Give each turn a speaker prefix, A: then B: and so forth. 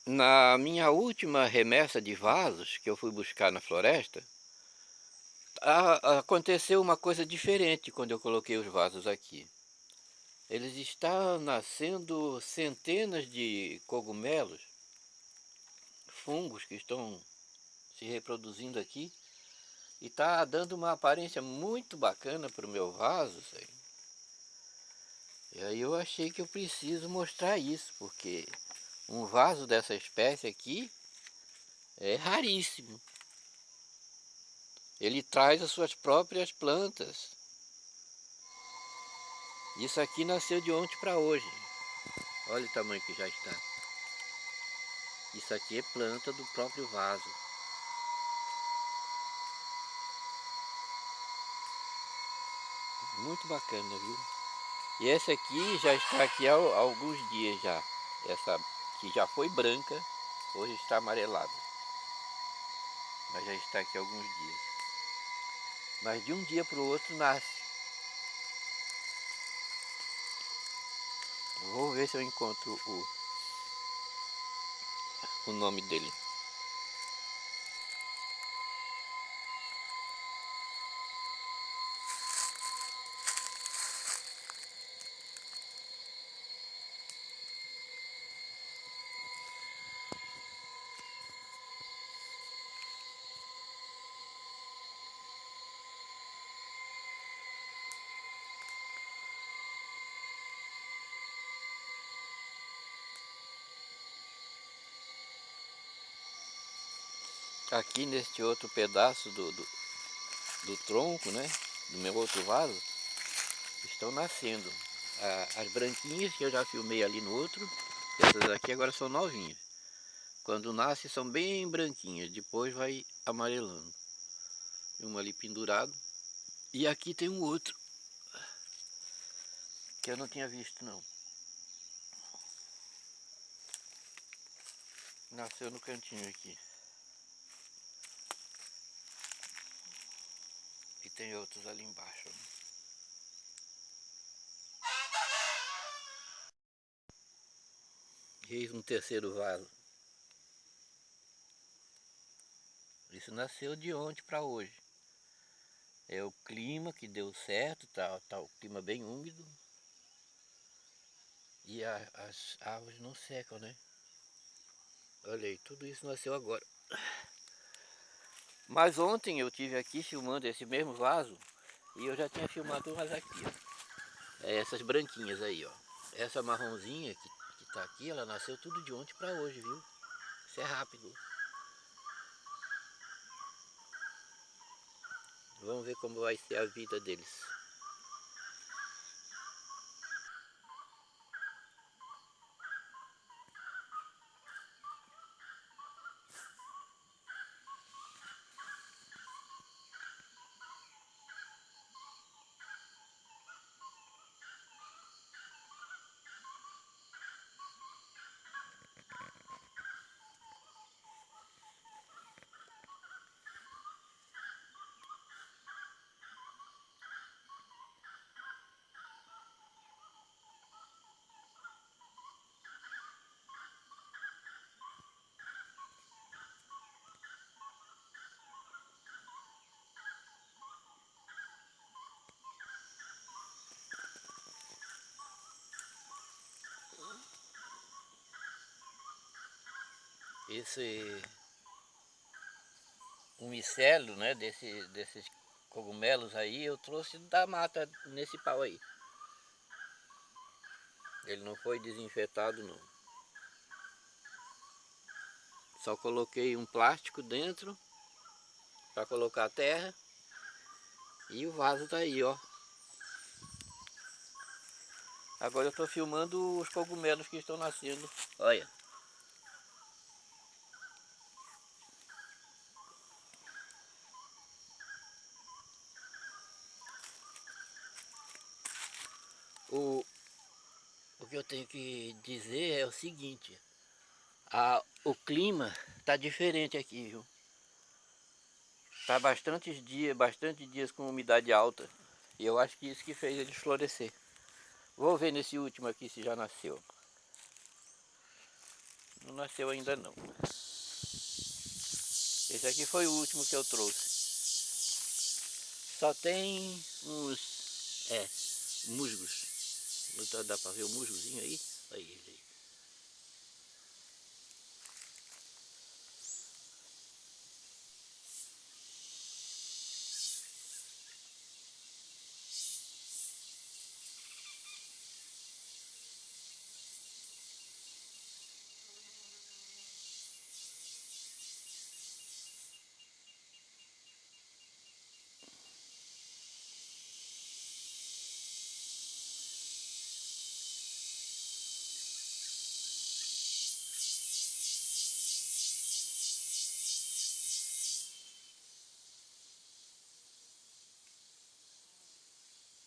A: Na minha última remessa de vasos que eu fui buscar na floresta, aconteceu uma coisa diferente quando eu coloquei os vasos aqui. Eles estão nascendo centenas de cogumelos, fungos que estão se reproduzindo aqui, e está dando uma aparência muito bacana para o meu vaso. Sei. E aí eu achei que eu preciso mostrar isso, porque um vaso dessa espécie aqui é raríssimo. Ele traz as suas próprias plantas. Isso aqui nasceu de ontem para hoje. Olha o tamanho que já está. Isso aqui é planta do próprio vaso. Muito bacana, viu? E essa aqui já está aqui há alguns dias já. Essa que já foi branca, hoje está amarelada. Mas já está aqui há alguns dias. Mas de um dia para o outro nasce. Vou ver se eu encontro o nome dele. Aqui neste outro pedaço do tronco, né? Do meu outro vaso, estão nascendo. As branquinhas que eu já filmei ali no outro, essas aqui agora são novinhas. Quando nasce são bem branquinhas, depois vai amarelando. Tem uma ali pendurado. E aqui tem um outro, que eu não tinha visto não. Nasceu no cantinho aqui. E tem outros ali embaixo. Eis um terceiro vaso. Isso nasceu de ontem para hoje. É o clima que deu certo, tá o clima bem úmido. E as árvores não secam, né? Olha aí, tudo isso nasceu agora. Mas ontem eu tive aqui filmando esse mesmo vaso e eu já tinha filmado umas aqui, ó. É essas branquinhas aí, ó. Essa marronzinha que tá aqui, ela nasceu tudo de ontem para hoje, viu? Isso é rápido. Vamos ver como vai ser a vida deles. Esse um micélio, né, desses cogumelos aí, eu trouxe da mata nesse pau aí. Ele não foi desinfetado não. Só coloquei um plástico dentro para colocar a terra e o vaso tá aí, ó. Agora eu estou filmando os cogumelos que estão nascendo. Olha. O, o que eu tenho que dizer é o seguinte. O clima tá diferente aqui, viu? Tá bastante dias com umidade alta. E eu acho que isso que fez eles florescer. Vou ver nesse último aqui se já nasceu. Não nasceu ainda não. Esse aqui foi o último que eu trouxe. Só tem uns musgos. Dá pra ver o musgozinho aí? Aí,